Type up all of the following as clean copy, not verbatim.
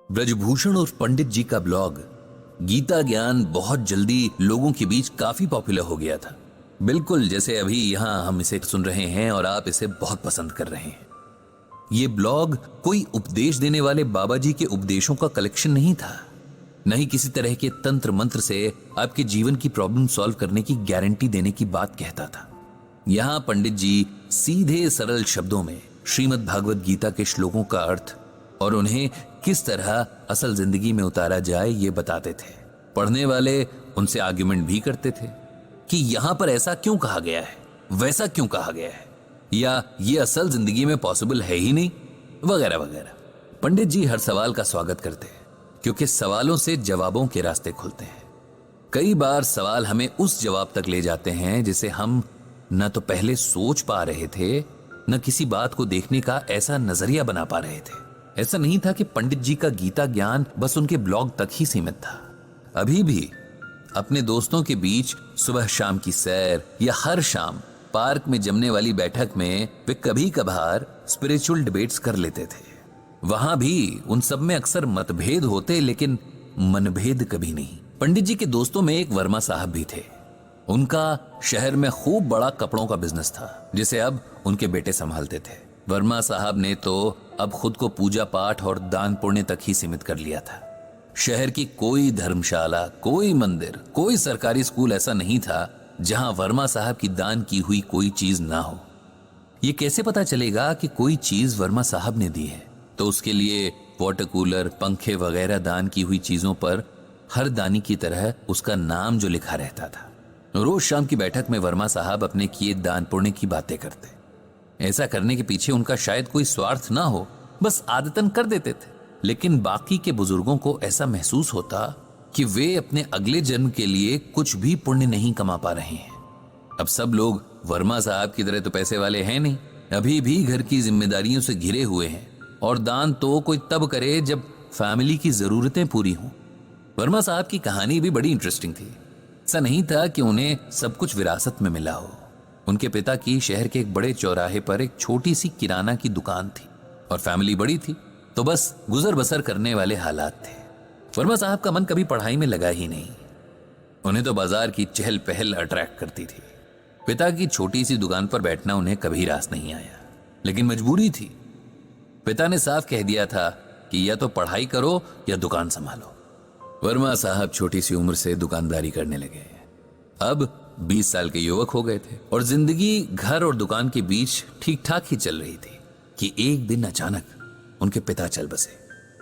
ब्रजभूषण और पंडित जी का ब्लॉग गीता ज्ञान बहुत जल्दी लोगों के बीच काफी पॉपुलर हो गया था। बिल्कुल जैसे अभी यहाँ हम इसे सुन रहे हैं और आप इसे बहुत पसंद कर रहे हैं। ये ब्लॉग कोई उपदेश देने वाले बाबा जी के उपदेशों का कलेक्शन नहीं था, न ही किसी तरह के तंत्र मंत्र से आपके जीवन की प्रॉब्लम सॉल्व करने की गारंटी देने की बात कहता था। यहाँ पंडित जी सीधे सरल शब्दों में श्रीमद् भागवत गीता के श्लोकों का अर्थ और उन्हें किस तरह असल जिंदगी में उतारा जाए ये बताते थे। पढ़ने वाले उनसे आर्ग्यूमेंट भी करते थे कि यहां पर ऐसा क्यों कहा गया है, वैसा क्यों कहा गया है, या ये असल जिंदगी में पॉसिबल है ही नहीं, वगैरह वगैरह। पंडित जी हर सवाल का स्वागत करते हैं क्योंकि सवालों से जवाबों के रास्ते खुलते हैं। कई बार सवाल हमें उस जवाब तक ले जाते हैं जिसे हम न तो पहले सोच पा रहे थे, न किसी बात को देखने का ऐसा नजरिया बना पा रहे थे। ऐसा नहीं था कि पंडित जी का गीता ज्ञान बस उनके ब्लॉग तक ही सीमित था। अभी भी अपने दोस्तों के बीच सुबह शाम की सैर या हर शाम पार्क में जमने वाली बैठक में वे कभी कभार स्पिरिचुअल डिबेट्स कर लेते थे। वहां भी उन सब में अक्सर मतभेद होते, लेकिन मनभेद कभी नहीं। पंडित जी के दोस्तों में एक वर्मा साहब भी थे। उनका शहर में खूब बड़ा कपड़ों का बिजनेस था जिसे अब उनके बेटे संभालते थे। वर्मा साहब ने तो अब खुद को पूजा पाठ और दान पुण्य तक ही सीमित कर लिया था। शहर की कोई धर्मशाला, कोई मंदिर, कोई सरकारी स्कूल ऐसा नहीं था जहां वर्मा साहब की दान की हुई कोई चीज ना हो। ये कैसे पता चलेगा कि कोई चीज वर्मा साहब ने दी है? तो उसके लिए वाटर कूलर, पंखे वगैरह दान की हुई चीजों पर हर दानी की तरह उसका नाम जो लिखा रहता था। रोज शाम की बैठक में वर्मा साहब अपने किए दान पुण्य की बातें करते। ऐसा करने के पीछे उनका शायद कोई स्वार्थ ना हो, बस आदतन कर देते थे। लेकिन बाकी के बुजुर्गों को ऐसा महसूस होता कि वे अपने अगले जन्म के लिए कुछ भी पुण्य नहीं कमा पा रहे हैं। अब सब लोग वर्मा साहब की तरह तो पैसे वाले हैं नहीं, अभी भी घर की जिम्मेदारियों से घिरे हुए हैं, और दान तो कोई तब करे जब फैमिली की जरूरतें पूरी हों। वर्मा साहब की कहानी भी बड़ी इंटरेस्टिंग थी। ऐसा नहीं था कि उन्हें सब कुछ विरासत में मिला हो। उनके पिता की शहर के एक बड़े चौराहे पर एक छोटी सी किराना की दुकान थी और फैमिली बड़ी थी, तो बस गुजर बसर करने वाले हालात थे। वर्मा साहब का मन कभी पढ़ाई में लगा ही नहीं। उन्हें तो बाजार की चहल पहल अट्रैक्ट करती थी। पिता की छोटी सी दुकान पर बैठना उन्हें कभी रास नहीं आया, लेकिन मजबूरी थी। पिता ने साफ कह दिया था कि या तो पढ़ाई करो या दुकान संभालो। वर्मा साहब छोटी सी उम्र से दुकानदारी करने लगे। अब 20 साल के युवक हो गए थे और जिंदगी घर और दुकान के बीच ठीक ठाक ही चल रही थी कि एक दिन अचानक उनके पिता चल बसे।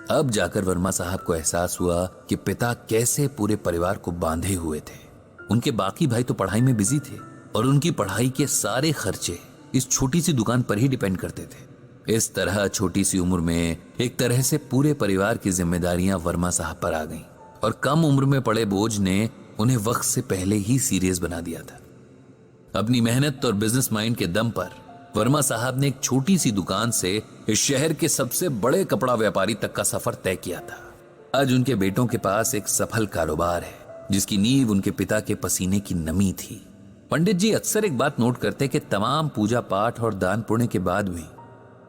अब जाकर वर्मा साहब को एहसास हुआ कि पिता कैसे पूरे परिवार को बांधे हुए थे। उनके बाकी भाई तो पढ़ाई में बिजी थे और उनकी पढ़ाई के सारे खर्चे इस छोटी सी दुकान पर ही डिपेंड करते थे। इस तरह छोटी सी उम्र में एक तरह से पूरे परिवार की जिम्मेदारियां वर्मा साहब पर आ गईं और कम उम्र में पड़े बोझ ने उन्हें वक्त से पहले ही सीरियस बना दिया था। अपनी मेहनत और बिजनेस माइंड के दम पर वर्मा साहब ने एक छोटी सी दुकान से इस शहर के सबसे बड़े कपड़ा व्यापारी तक का सफर तय किया था। आज उनके बेटों के पास एक सफल कारोबार है जिसकी नींव उनके पिता के पसीने की नमी थी। पंडित जी अक्सर एक बात नोट करते कि तमाम पूजा पाठ और दान पुण्य के बाद भी,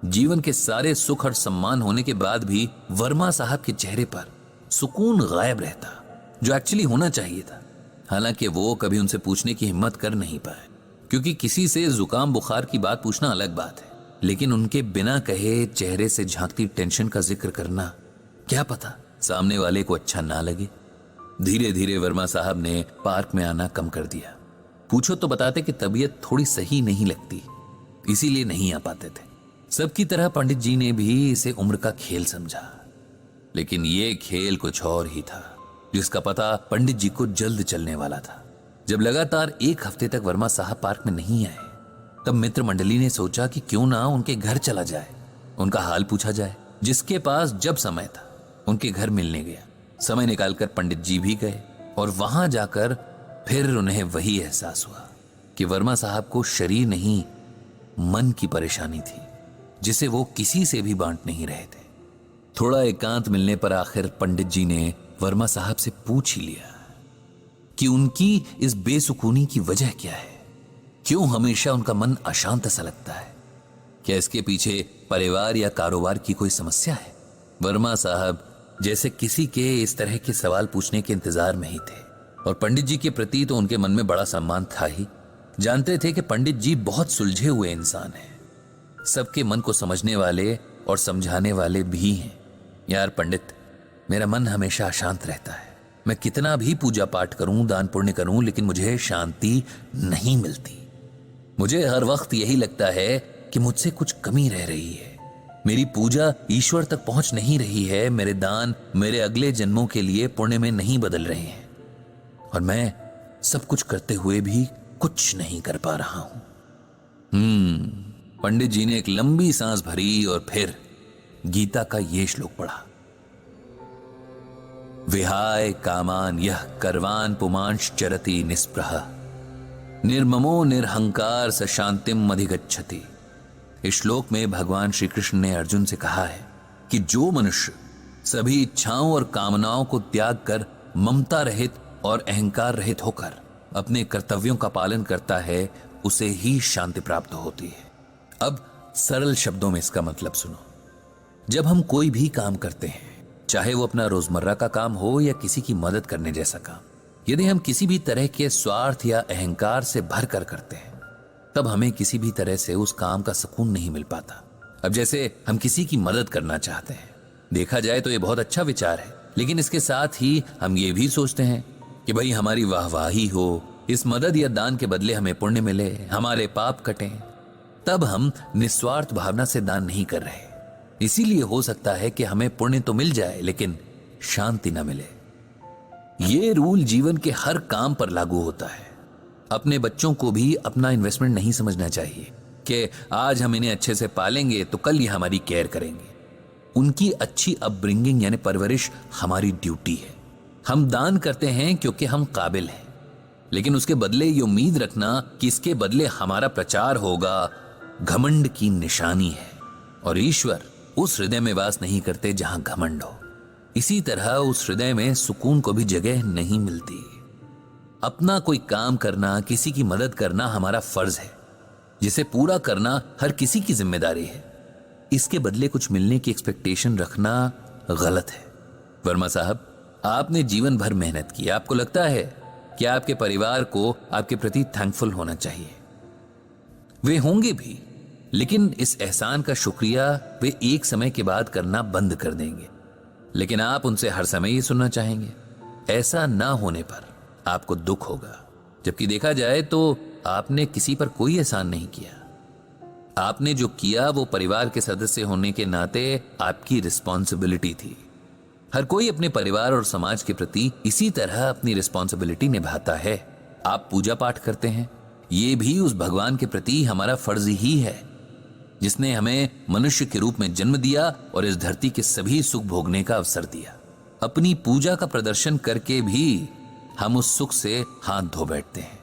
जीवन के सारे सुख और सम्मान होने के बाद भी वर्मा साहब के चेहरे पर सुकून गायब रहता, जो एक्चुअली होना चाहिए था। हालांकि वो कभी उनसे पूछने की हिम्मत कर नहीं पाए, क्योंकि किसी से जुकाम बुखार की बात पूछना अलग बात है, लेकिन उनके बिना कहे चेहरे से झांकती टेंशन का जिक्र करना, क्या पता सामने वाले को अच्छा ना लगे। धीरे धीरे वर्मा साहब ने पार्क में आना कम कर दिया। पूछो तो बताते कि तबीयत थोड़ी सही नहीं लगती, इसीलिए नहीं आ पाते थे। सबकी तरह पंडित जी ने भी इसे उम्र का खेल समझा, लेकिन ये खेल कुछ और ही था जिसका पता पंडित जी को जल्द चलने वाला था। जब लगातार एक हफ्ते तक वर्मा साहब पार्क में नहीं आए, तब मित्र मंडली ने सोचा कि क्यों ना उनके घर चला जाए, उनका हाल पूछा जाए। जिसके पास जब समय था उनके घर मिलने गया। समय निकालकर पंडित जी भी गए और वहां जाकर फिर उन्हें वही एहसास हुआ कि वर्मा साहब को शरीर नहीं, मन की परेशानी थी जिसे वो किसी से भी बांट नहीं रहे थे। थोड़ा एकांत मिलने पर आखिर पंडित जी ने वर्मा साहब से पूछ ही लिया कि उनकी इस बेसुकूनी की वजह क्या है, क्यों हमेशा उनका मन अशांत सा लगता है। क्या इसके पीछे परिवार या कारोबार की कोई समस्या है? वर्मा साहब जैसे किसी के इस तरह के सवाल पूछने के इंतजार में ही थे। और पंडित जी के प्रति तो उनके मन में बड़ा सम्मान था ही। जानते थे कि पंडित जी बहुत सुलझे हुए इंसान हैं, सबके मन को समझने वाले और समझाने वाले भी हैं। यार पंडित, मेरा मन हमेशा अशांत रहता है। मैं कितना भी पूजा पाठ करूं, दान पुण्य करूं, लेकिन मुझे शांति नहीं मिलती। मुझे हर वक्त यही लगता है कि मुझसे कुछ कमी रह रही है। मेरी पूजा ईश्वर तक पहुंच नहीं रही है, मेरे दान मेरे अगले जन्मों के लिए पुण्य में नहीं बदल रहे हैं, और मैं सब कुछ करते हुए भी कुछ नहीं कर पा रहा हूं। पंडित जी ने एक लंबी सांस भरी और फिर गीता का ये श्लोक पढ़ा। विहाय कामान यह कर्वान पुमांश चरति निस्पृह निर्ममो निरहंकार स शांतिम अधिगच्छति। इस श्लोक में भगवान श्री कृष्ण ने अर्जुन से कहा है कि जो मनुष्य सभी इच्छाओं और कामनाओं को त्याग कर ममता रहित और अहंकार रहित होकर अपने कर्तव्यों का पालन करता है, उसे ही शांति प्राप्त होती है। अब सरल शब्दों में इसका मतलब सुनो। जब हम कोई भी काम करते हैं, चाहे वो अपना रोजमर्रा का काम हो या किसी की मदद करने जैसा काम, यदि हम किसी भी तरह के स्वार्थ या अहंकार से भर कर करते हैं, तब हमें किसी भी तरह से उस काम का सुकून नहीं मिल पाता। अब जैसे हम किसी की मदद करना चाहते हैं, देखा जाए तो ये बहुत अच्छा विचार है, लेकिन इसके साथ ही हम ये भी सोचते हैं कि भाई हमारी वाहवाही हो, इस मदद या दान के बदले हमें पुण्य मिले, हमारे पाप कटें। तब हम निस्वार्थ भावना से दान नहीं कर रहे। इसीलिए हो सकता है कि हमें पुण्य तो मिल जाए लेकिन शांति न मिले। ये रूल जीवन के हर काम पर लागू होता है। अपने बच्चों को भी अपना इन्वेस्टमेंट नहीं समझना चाहिए कि आज हम इन्हें अच्छे से पालेंगे तो कल ये हमारी केयर करेंगे। उनकी अच्छी अपब्रिंगिंग यानी परवरिश हमारी ड्यूटी है। हम दान करते हैं क्योंकि हम काबिल हैं, लेकिन उसके बदले ये उम्मीद रखना कि इसके बदले हमारा प्रचार होगा, घमंड की निशानी है। और ईश्वर उस हृदय में वास नहीं करते जहां घमंड हो। इसी तरह उस हृदय में सुकून को भी जगह नहीं मिलती। अपना कोई काम करना, किसी की मदद करना हमारा फर्ज है, जिसे पूरा करना हर किसी की जिम्मेदारी है। इसके बदले कुछ मिलने की एक्सपेक्टेशन रखना गलत है। वर्मा साहब, आपने जीवन भर मेहनत की, आपको लगता है कि आपके परिवार को आपके प्रति थैंकफुल होना चाहिए। वे होंगे भी, लेकिन इस एहसान का शुक्रिया वे एक समय के बाद करना बंद कर देंगे। लेकिन आप उनसे हर समय ये सुनना चाहेंगे। ऐसा ना होने पर आपको दुख होगा, जबकि देखा जाए तो आपने किसी पर कोई एहसान नहीं किया। आपने जो किया वो परिवार के सदस्य होने के नाते आपकी रिस्पॉन्सिबिलिटी थी। हर कोई अपने परिवार और समाज के प्रति इसी तरह अपनी रिस्पॉन्सिबिलिटी निभाता है। आप पूजा पाठ करते हैं, ये भी उस भगवान के प्रति हमारा फर्ज ही है, जिसने हमें मनुष्य के रूप में जन्म दिया और इस धरती के सभी सुख भोगने का अवसर दिया। अपनी पूजा का प्रदर्शन करके भी हम उस सुख से हाथ धो बैठते हैं।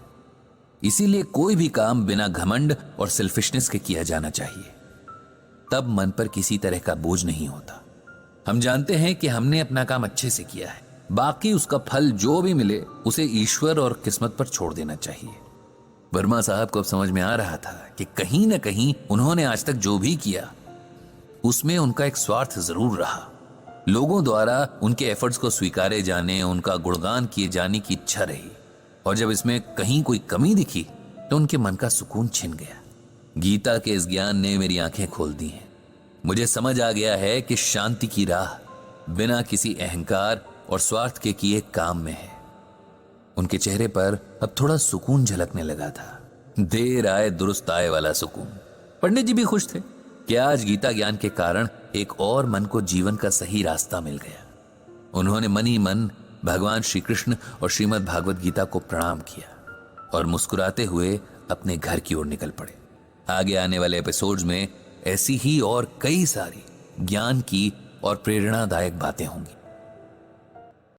इसीलिए कोई भी काम बिना घमंड और सेल्फिशनेस के किया जाना चाहिए, तब मन पर किसी तरह का बोझ नहीं होता। हम जानते हैं कि हमने अपना काम अच्छे से किया है, बाकी उसका फल जो भी मिले उसे ईश्वर और किस्मत पर छोड़ देना चाहिए। वर्मा साहब को अब समझ में आ रहा था कि कहीं ना कहीं उन्होंने आज तक जो भी किया उसमें उनका एक स्वार्थ जरूर रहा। लोगों द्वारा उनके एफर्ट्स को स्वीकारे जाने, उनका गुणगान किए जाने की इच्छा रही, और जब इसमें कहीं कोई कमी दिखी तो उनके मन का सुकून छिन गया। गीता के इस ज्ञान ने मेरी आंखें खोल दी हैं। मुझे समझ आ गया है कि शांति की राह बिना किसी अहंकार और स्वार्थ के किए काम में है। उनके चेहरे पर अब थोड़ा सुकून झलकने लगा था। देर आए दुरुस्त आए वाला सुकून। पंडित जी भी खुश थे कि आज गीता ज्ञान के कारण एक और मन को जीवन का सही रास्ता मिल गया। उन्होंने मन ही मन भगवान श्री कृष्ण और श्रीमद् भागवत गीता को प्रणाम किया और मुस्कुराते हुए अपने घर की ओर निकल पड़े। आगे आने वाले एपिसोड्स में ऐसी ही और कई सारी ज्ञान की और प्रेरणादायक बातें होंगी।